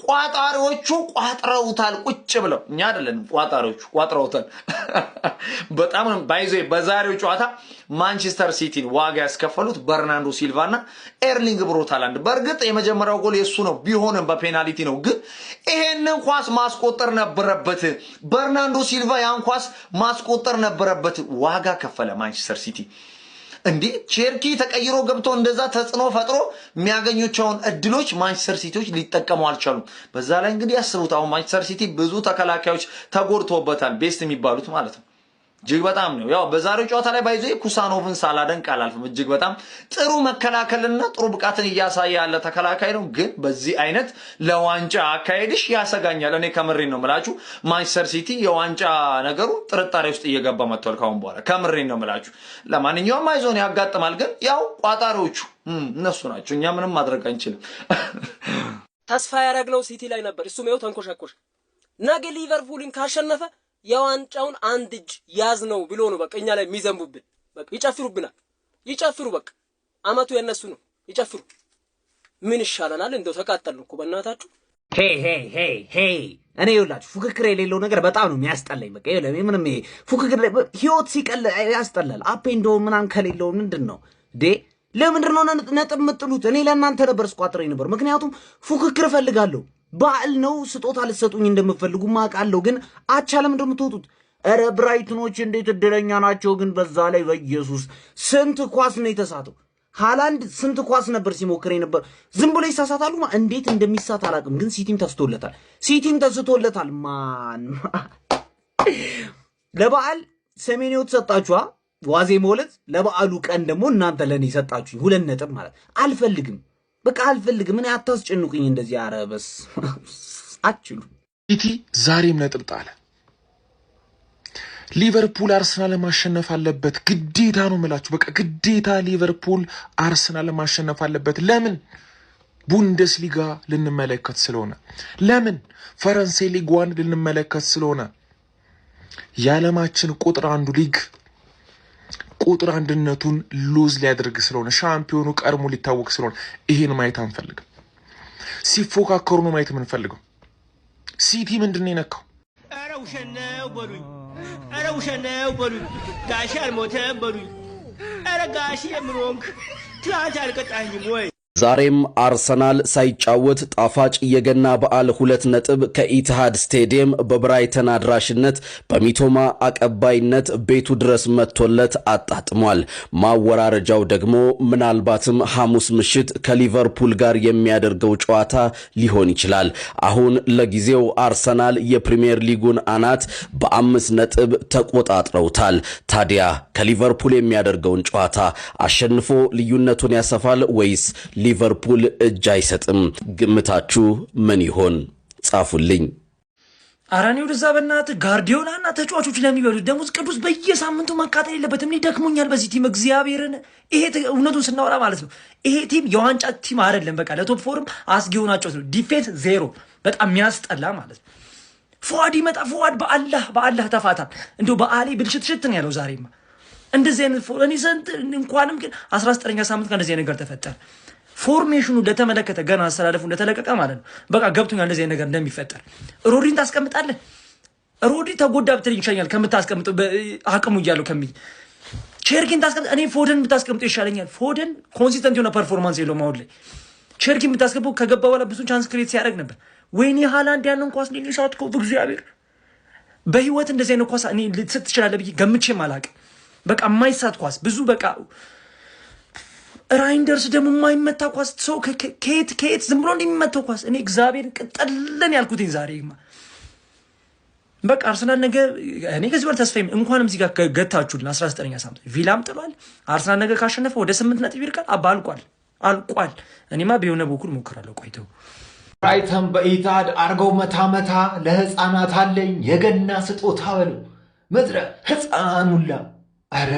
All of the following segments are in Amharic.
ቋጣሪዎቹ ቋጥረውታል ቁጭ ብለው እኛ አይደለም ቋጣሪዎቹ ቋጥረውታል በጣም ባይዞ በዛሬው ጨዋታ ማንቸስተር ሲቲን ዋጋ ያስከፈሉት በርናንዶ ሲልቫና ኤርሊንግ ብሮት ሃላንድ በርግጥ የመጀመሪያው ጎል የሱ ነው ቢሆንም በፔናልቲ ነው ግን ይሄንን ኳስ ማስቆጠር ነበረበት በርናንዶ ሲልቫ ያን ኳስ ማስቆጠር ነበረበት ዋጋ ከፈለ ማንቸስተር ሲቲ እንዴ ቸርኪ ተቀይሮ ገብቶ እንደዛ ተጽኖ ፈጥሮ የሚያገኙቸውን እድሎች ማንቸስተር ሲቲዎች ሊጠቀሙ አልቻሉም በዛ ላይ እንግዲህ ያስቡት አሁን ማንቸስተር ሲቲ ብዙ ተከላካዮች ተጎድተውበታል ቤስት የሚባሉት ማለት ነው እጅግ በጣም ነው ያው በዛሬው ጨዋታ ላይ ባይዞ ኩሳኖቭን ሳላደንቅ አላልፍም እጅግ በጣም ጥሩ መከላከልና ጥሩ ብቃትን እያሳየ ያለ ተከላካይ ነው ግን በዚህ አይነት ለዋንጫ አካሄድሽ ያሰጋኛል እኔ ከምሬን ነው መላችሁ ማንቸስተር ሲቲ የዋንጫ ነገሩ ጥርጣሬ ውስጥ እየገባ መጥቷል ካሁን በኋላ ከምሬን ነው መላችሁ ለማንኛውም አይዞን ያጋጥማል ግን ያው ቋጣሪዎቹ እነሱ ናቸው እኛ ምንም ማድረግ አንችልም ተስፋ ያረግነው ሲቲ ላይ ነበር እሱም ይኸው ተንኮሻኮሽ ነገ ሊቨርፑልን ካሸነፈ የዋንጫውን አንድ እጅ ያዝ ነው ብሎ ነው በቃ እኛ ላይ የሚዘንቡብን በቃ ይጨፍሩብናል ይጨፍሩ በቃ አመቱ የነሱ ነው ይጨፍሩ ምን ይሻለናል እንደው ተቃጠልን እኮ በእናታችሁ ሄይ እኔ ይኸውላችሁ ፉክክር የሌለው ነገር በጣም ነው የሚያስጠላኝ በቃ ይኸውልህ ምንም ይሄ ፉክክር ህይወት ሲቀል ያስጠላል አፕ ኤንድ ዳውን ምናምን ከሌለው ምንድነው ለምንድን ነው ነጥብ የምጥሉት እኔ ለእናንተ ነበር ስቋጥረኝ ነበር ምክንያቱም ፉክክር እፈልጋለሁ በዓል ነው ስጦታ ልትሰጡኝ እንደምትፈልጉ ማቃለው ግን አቻለም እንደምትወጡት ኧረ ብራይትኖች እንዴት እድለኛ ናቸው ግን በዛ ላይ በኢየሱስ ስንት ኳስ ነው የተሳተው ሃላንድ ስንት ኳስ ነበር ሲሞክር ነበር ዝም ብሎ ይሳሳታሉ እንዴት እንደሚሳት አላውቅም ግን ሲቲም ተስቶለታል ማን ለበዓል ሰሜኔው ተሰጣችኋ ዋዜ ሞለት ለበዓሉ ቀን ደግሞ እናንተ ለኔ ሰጣችሁኝ 2 ነጥብ ማለት አልፈልግም በቃ አልፈልግም ምን አታስጨንቁኝ እንደዚህ አረበስ አችሉ ሲቲ ዛሬም ነጥብ ጣለ ሊቨርፑል አርሰናል ማሸነፍ አለበት ግዴታ ነው መላችሁ በቃ ግዴታ ሊቨርፑል አርሰናል ማሸነፍ አለበት ለምን ቡንደስሊጋ ልንመለከት ስለሆነ ለምን ፈረንሳይ ሊግ 1 ልንመለከት ስለሆነ የዓለማችን ቁጥር አንዱ ሊግ ቁጥር አንድነቱን ሉዝ ሊያደርግ ስለሆነ ሻምፒዮኑ ቀርሞ ሊታወቅ ስለሆነ ይሄን ማየት አንፈልግም ሲፎካከሩ ነው ማየት የምንፈልገው ሲቲ ምንድነው የነካው ኧረ ውሸነው በሉኝ ጋሽ አልሞተም በሉኝ ኧረ ጋሽ የምሮንክ ትላንት አልቀጣኝም ወይ ዛሬም አርሰናል ሳይጫወት ጣፋጭ የገና በዓል 2 ነጥብ ከኢትሃድ ስቴዲየም በብራይተን አድራሽነት በሚቶማ አቀባይነት ቤቱ ድረስ መጥቶለት አጣጥሟል። ማወራረጃው ደግሞ ምናልባትም ሐሙስ ምሽት ከሊቨርፑል ጋር የሚያደርገው ጨዋታ ሊሆን ይችላል። አሁን ለጊዜው አርሰናል የፕሪሚየር ሊጉን አናት በ5 ነጥብ ተቆጣጥረውታል። ታዲያ ከሊቨርፑል የሚያደርገውን ጨዋታ አሸንፎ ልዩነቱን ያሰፋል ወይስ ሊቨርፑል እጅ አይሰጥም? ግምታችሁ ምን ይሆን? ጻፉልኝ። አራኒው ደዛበናት ጋርዲዮላና ተጫዋቾች ለሚበሉት ደሞዝ ቅዱስ በየሳምንቱ መቃጠል የለበትም። ደክሞኛል በዚህ ቲም እግዚአብሔርን። ይሄ እውነቱን ስናወራ ማለት ነው ይሄ ቲም የዋንጫ ቲም አይደለም። በቃ ለቶፕ ፎርም አስጊው ናቸው። ዲፌንስ ዜሮ፣ በጣም የሚያስጠላ ማለት ነው። ፉአድ ይመጣ ፉአድ በአላህ ተፋታ። እንደው በአሊ ብልሽት ነው ያለው ዛሬማ። እንደዚህ አይነት እኔ ዘንድ እንኳንም ግን 19ኛ ሳምንት እንደዚህ አይነት ነገር ተፈጠረ። ፎርሜሽኑ ለተመለከተ ገና አስተላለፉ እንደተለቀቀ ማለት ነው በቃ ገብቶኛል እንደዚህ አይነት ነገር እንደሚፈጠር። ሮዲን ታስቀምጣለህ? ሮዲ ተጎዳ ብትልኝ ይሻለኛል ከምታስቀምጠው አቅሙ እያለው ከሚል ቸርኪን ታስቀምጥ። እኔ ፎደን ብታስቀምጠው ይሻለኛል። ፎደን ኮንሲስተንት የሆነ ፐርፎርማንስ የለውም አሁን ላይ። ቸርኪን ብታስቀምጠው ከገባ በኋላ ብዙ ቻንስ ክሬት ሲያደርግ ነበር። ወይኔ ሃላንድ ያንን ኳስ ነው ሊሳትከው በእግዚአብሔር። በህይወት እንደዚህ አይነት ኳስ እኔ ልትስት ትችላለህ ብዬ ገምቼም አላውቅም። በቃ የማይሳት ኳስ ብዙ በቃ ራይንደርስ ደግሞ የማይመታ ኳስ ሰው ከየት ዝም ብሎ እንደሚመታው ኳስ እኔ እግዚአብሔር ቅጠልን ያልኩትኝ ዛሬማ። በቃ አርሰናል ነገ እኔ ከዚህ በኋላ ተስፋዬም እንኳንም እዚህ ጋር ገታችሁልን 19ኛ ሳምንት ቪላም ጥሏል። አርሰናል ነገ ካሸነፈ ወደ 8 ነጥብ ይርቃል። አልቋል። እኔማ ቢሆነ በኩል ሞክራለሁ። ቆይተው ብራይተን በኢትሃድ አርገው መታ ለህፃናት አለኝ የገና ስጦታ በሉ ምድረ ህፃኑላ። አረ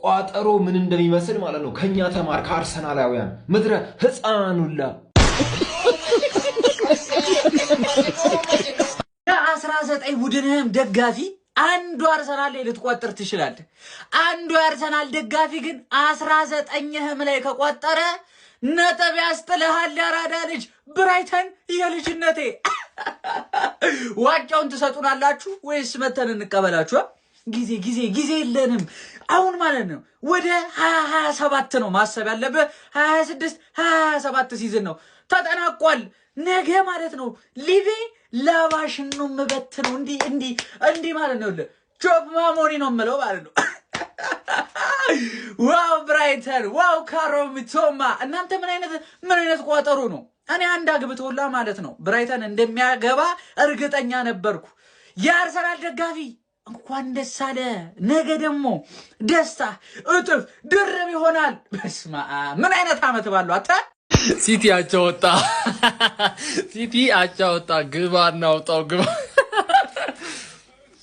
ቋጠሮ ምን እንደሚመስል ማለት ነው። ከኛ ተማር ከአርሰናላውያን ምድረ ህፃኑላ። የ19 ቡድንህም ደጋፊ አንዱ አርሰናል ላይ ልትቆጥር ትችላለህ። አንዱ የአርሰናል ደጋፊ ግን 19ህም ላይ ከቆጠረ ነጥብ ያስጥልሃል ያራዳ ልጅ ብራይተን የልጅነቴ ዋንጫውን ትሰጡናላችሁ ወይስ መተን እንቀበላችሁ? ጊዜ የለንም አሁን ማለት ነው። ወደ 2027 ነው ማሰብ ያለብህ። 26 27 ሲዝን ነው ተጠናቋል። ነገ ማለት ነው ሊቪ ላባሽን ነው የምበትነው። እንዲህ ማለት ነው። ጆብ ማሞኒ ነው የምለው ማለት ነው። ዋው ብራይተን፣ ዋው ካሮ ሚቶማ። እናንተ ምን አይነት ቋጠሩ ነው? እኔ አንድ አግብቶላ ማለት ነው ብራይተን እንደሚያገባ እርግጠኛ ነበርኩ። የአርሰናል ደጋፊ እንኳን ደስ አለ። ነገ ደግሞ ደስታ እጥፍ ድርብ ይሆናል። በስመ አብ ምን አይነት አመት ባለው አታ ሲቲ አቻ ወጣ። ግባ እናውጣው ግባ።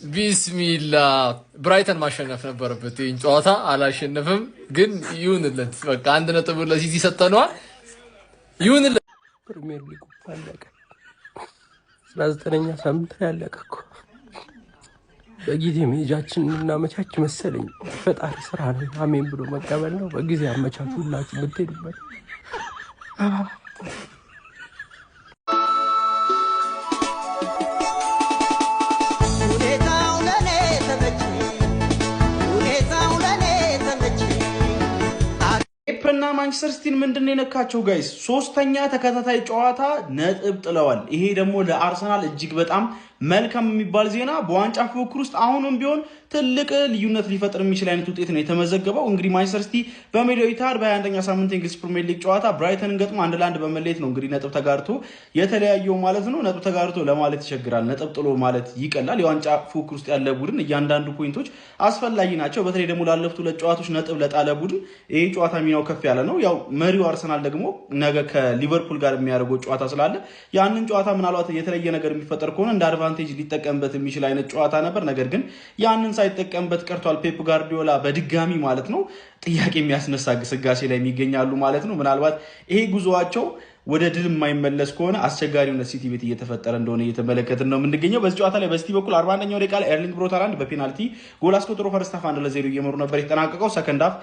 ቢስሚላ ብራይተን ማሸነፍ ነበረበት። ይህን ጨዋታ አላሸነፍም፣ ግን ይሁንለት። በቃ 1 ነጥብ ለሲቲ ሰጠነዋል። ይሁንለት። ፕሪሚየር ሊጉ አለቀ። 19ኛ ሳምንት ላይ አለቀ እኮ። በጊዜ መሄጃችን እናመቻች መሰለኝ። ፈጣሪ ስራ ነው። አሜን ብሎ መቀበል ነው። በጊዜ አመቻቹ ሁላችሁ ብትሄዱበት። ፔፕና ማንቸስተር ሲቲን ምንድነው የነካቸው ጋይስ? 3ኛ ተከታታይ ጨዋታ ነጥብ ጥለዋል። ይሄ ደግሞ ለአርሰናል እጅግ በጣም መልካም የሚባል ዜና። በዋንጫ ፉክክር ውስጥ አሁንም ቢሆን ትልቅ ልዩነት ሊፈጥር የሚችል አይነት ውጤት ነው የተመዘገበው። እንግዲህ ማንቸስተር ሲቲ በሜዳው ኢታድ በ21ኛ ሳምንት የእንግሊዝ ፕሪሚየር ሊግ ጨዋታ ብራይተንን ገጥሞ 1-1 በመለየት ነው እንግዲህ ነጥብ ተጋርቶ የተለያየው ማለት ነው። ነጥብ ተጋርቶ ለማለት ይቸግራል። ነጥብ ጥሎ ማለት ይቀላል። የዋንጫ ፉክክር ውስጥ ያለ ቡድን እያንዳንዱ ፖይንቶች አስፈላጊ ናቸው። በተለይ ደግሞ ላለፉት 2 ጨዋታዎች ነጥብ ለጣለ ቡድን ይሄ ጨዋታ ሚናው ከፍ ያለ ነው። ያው መሪው አርሰናል ደግሞ ነገ ከሊቨርፑል ጋር የሚያደርገው ጨዋታ ስላለ ያንን ጨዋታ ምናልባት የተለየ ነገር የሚፈጠር ከሆነ እንደ አድቫንቴጅ ሊጠቀምበት የሚችል አይነት ጨዋታ ነበር። ነገር ግን ያንን ሳይጠቀምበት ቀርቷል። ፔፕ ጋርዲዮላ በድጋሚ ማለት ነው ጥያቄ የሚያስነሳ ግስጋሴ ላይ የሚገኛሉ ማለት ነው። ምናልባት ይሄ ጉዞዋቸው ወደ ድል የማይመለስ ከሆነ አስቸጋሪነት ሲቲ ቤት እየተፈጠረ እንደሆነ እየተመለከትን ነው የምንገኘው። በዚህ ጨዋታ ላይ በሲቲ በኩል 41ኛው ደቂቃ ላይ ኤርሊንግ ብሮት ሃላንድ በፔናልቲ ጎል አስቆጥሮ ፈርስት ሃፍ 1-0 እየመሩ ነበር የተጠናቀቀው። ሰከንድ ሃፍ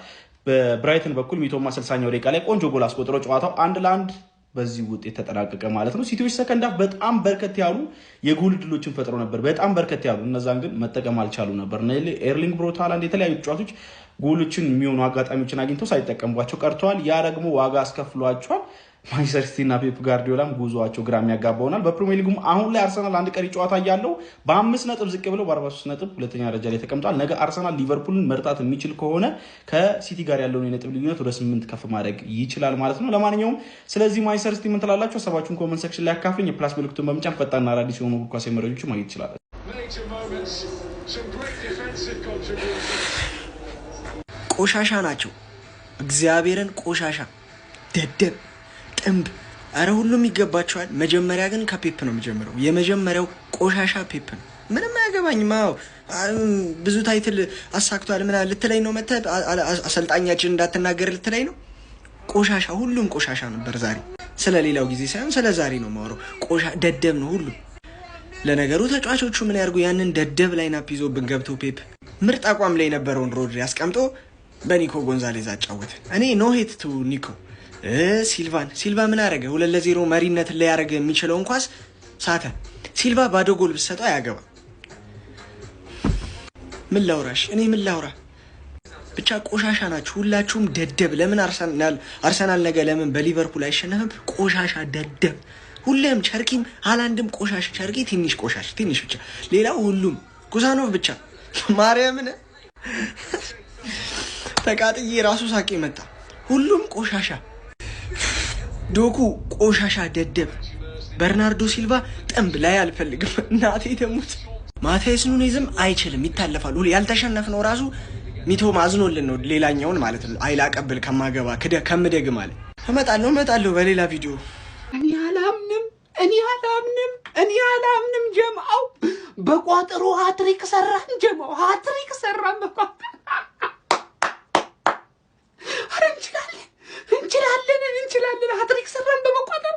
በብራይተን በኩል ሚቶማ 60ኛው ደቂቃ ላይ ቆንጆ ጎል አስቆጥሮ ጨዋታው 1-1 በዚህ ውጤት ተጠናቀቀ ማለት ነው። ሲቲዎች ሰከንድ ሃፍ በጣም በርከት ያሉ የጎል ድሎችን ፈጥረው ነበር። በጣም በርከት ያሉ እነዛን ግን መጠቀም አልቻሉ ነበር። ኤርሊንግ ብሮት ሃላንድ የተለያዩ ተጫዋቾች ጎሎችን የሚሆኑ አጋጣሚዎችን አግኝተው ሳይጠቀሙባቸው ቀርተዋል። ያ ደግሞ ዋጋ አስከፍሏቸዋል። ማንቸስተር ሲቲ እና ፔፕ ጋርዲዮላም ጉዞዋቸው ግራ የሚያጋባ ሆናል። በፕሪሚየር ሊጉም አሁን ላይ አርሰናል 1 ቀሪ ጨዋታ እያለው በ5 ነጥብ ዝቅ ብለው በ43 ነጥብ ሁለተኛ ደረጃ ላይ ተቀምጧል። ነገ አርሰናል ሊቨርፑልን መርታት የሚችል ከሆነ ከሲቲ ጋር ያለውን የነጥብ ልዩነት ወደ 8 ከፍ ማድረግ ይችላል ማለት ነው። ለማንኛውም ስለዚህ ማንቸስተር ሲቲ ምን ትላላችሁ? ሀሳባችሁን ኮመንት ሴክሽን ላይ አካፍሉኝ። የፕላስ ምልክቱን በመጫን ፈጣንና አዳዲስ የሆኑ እግር ኳስ መረጃዎችን ማግኘት ይችላል። ቆሻሻ ናቸው። እግዚአብሔርን ቆሻሻ ደደብ ጥንብ። አረ ሁሉም ይገባቸዋል። መጀመሪያ ግን ከፔፕ ነው የሚጀምረው። የመጀመሪያው ቆሻሻ ፔፕ ነው። ምንም አያገባኝም። ብዙ ታይትል አሳክቷል ምናምን ልትለኝ ነው መተህ አሰልጣኛችን እንዳትናገር ልትለኝ ነው። ቆሻሻ፣ ሁሉም ቆሻሻ ነበር ዛሬ። ስለ ሌላው ጊዜ ሳይሆን ስለ ዛሬ ነው የማወራው። ደደብ ነው ሁሉም። ለነገሩ ተጫዋቾቹ ምን ያርጉ? ያንን ደደብ ላይናፕ ይዞብን ገብቶ ፔፕ ምርጥ አቋም ላይ የነበረውን ሮድሪ አስቀምጦ በኒኮ ጎንዛሌዝ አጫወተ። እኔ ኖ ሄት ቱ ኒኮ። ሲልቫ ምን አረገ? 2-0 መሪነት ላይ ያደረገ የሚችለውን ኳስ ሳተ። ሲልቫ ባዶ ጎል ብትሰጠው አያገባ። ምን ላውራሽ? እኔ ምን ላውራ? ብቻ ቆሻሻ ናችሁ ሁላችሁም ደደብ። ለምን አርሰናል ነገ ለምን በሊቨርፑል አይሸነፍም? ቆሻሻ ደደብ ሁሌም። ቸርኪም ሃላንድም ቆሻሽ። ቸርኪ ትንሽ ቆሻሽ፣ ትንሽ ብቻ። ሌላው ሁሉም ጉዛኖቭ ብቻ። ማርያምን ተቃጥዬ ራሱ ሳቄ መጣ። ሁሉም ቆሻሻ። ዶኩ ቆሻሻ ደደብ። በርናርዶ ሲልቫ ጥንብ ላይ አልፈልግም። እናቴ ተሙት። ማቴስ ኑኔዝም አይችልም፣ ይታለፋል። ያልተሸነፍነው ራሱ ሚቶ ማዝኖልን ነው። ሌላኛውን ማለት ነው አይላ ቀብል ከማገባ ከምደግ ማለት እመጣለሁ በሌላ ቪዲዮ። እኔ አላምንም ጀማው በቋጥሮ ሃትሪክ ሰራን። ጀማው ሃትሪክ ሰራን በቋጥሮ። እንችላለን ሃትሪክ ሰራን በመቋጠር።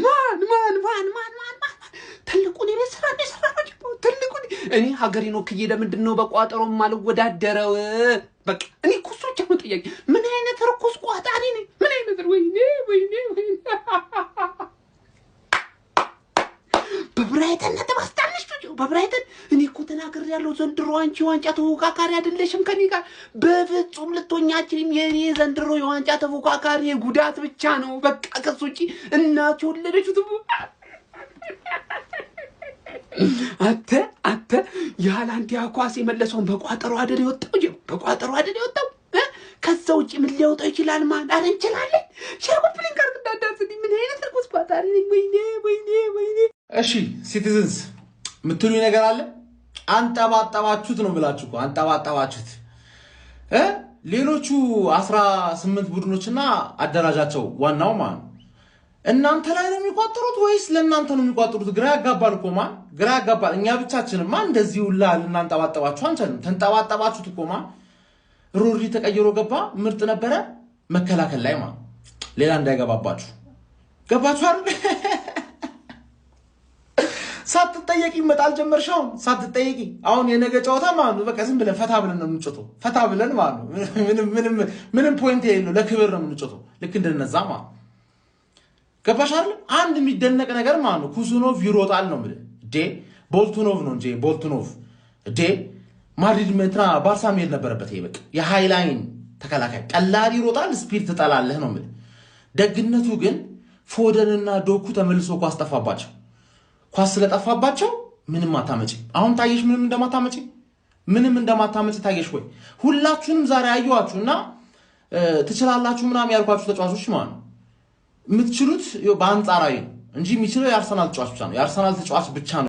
ማን ትልቁን የቤት ስራ ነው የሰራነው። ትልቁን እኔ ሀገሬን ወክዬ ለምንድን ነው በቋጠሮ የማልወዳደረው? በቃ እኔ እኮ እሱ ብቻ ነው ጥያቄ። ምን አይነት ርኩስ ቋጣሪ ነኝ? ምን አይነት ወይኔ በብራይተን ነጥብ አስጣልሽ በብራይተን እኔ እኮ ተናገር ያለው ዘንድሮ አንቺ ዋንጫ ተፎካካሪ አይደለሽም ከኔ ጋር በፍጹም ልትሆኛችንም። የኔ ዘንድሮ የዋንጫ ተፎካካሪ ጉዳት ብቻ ነው። በቃ ከሱ ውጪ እናቱ ወለደችው። አተ የሃላንድ ኳስ የመለሰውን በቋጠሮ አይደል የወጣው? በቋጠሮ አይደል የወጣው? ከዛ ውጪ ምን ሊያወጣው ይችላል? ማን አረ እንችላለን። ሸርኮፕሊን ጋር እንዳዳስኝ ምን አይነት ርኩስ ቋጣሪ ነኝ? ወይኔ። እሺ ሲቲዝንስ ምትሉኝ ነገር አለ? አንጠባጠባችሁት ነው ብላችሁ እኮ አንጠባጠባችሁት። ሌሎቹ 18 ቡድኖችና አደራጃቸው ዋናው ማን እናንተ ላይ ነው የሚቋጥሩት ወይስ ለእናንተ ነው የሚቋጥሩት? ግራ ያጋባል እኮ ማን ግራ ያጋባል። እኛ ብቻችንን ማን እንደዚህ ሁላ ልናንጠባጠባችሁ አንችልም። ተንጠባጠባችሁት እኮ ማን ሮሪ ተቀይሮ ገባ ምርጥ ነበረ። መከላከል ላይ ማን ሌላ እንዳይገባባችሁ ገባችሁ አይደል? ሳትጠየቂ ይመጣል ጀመርሻው ሳትጠየቂ። አሁን የነገ ጨዋታ ማለት ነው በቃ ዝም ብለን ፈታ ብለን ነው የምንጮተው። ፈታ ብለን ማለት ነው ምንም ፖይንት የሌለው ለክብር ነው የምንጮተው። ልክ እንደነዛ ማለት ገባሽ አይደል? አንድ የሚደነቅ ነገር ማለት ነው ኩሱኖቭ ይሮጣል ነው ማለት ቦልቱኖቭ ነው እንጂ ቦልቱኖቭ ማድሪድ እንትና ባርሳ መሄድ ነበረበት። ይሄ በቃ የሃይላይን ተከላካይ ቀላል ይሮጣል፣ ስፒድ ትጠላለህ ነው ማለት። ደግነቱ ግን ፎደንና ዶኩ ተመልሶ ኳስ ጠፋባቸው። ኳስ ስለጠፋባቸው ምንም አታመጪ። አሁን ታየሽ ምንም እንደማታመጪ ታየሽ ወይ? ሁላችሁንም ዛሬ አየኋችሁና ትችላላችሁ ምናምን ያልኳችሁ ተጫዋቾች ማለት ነው የምትችሉት በአንጻራዊ እንጂ የሚችለው የአርሰናል ተጫዋች ብቻ ነው። የአርሰናል ተጫዋች ብቻ ነው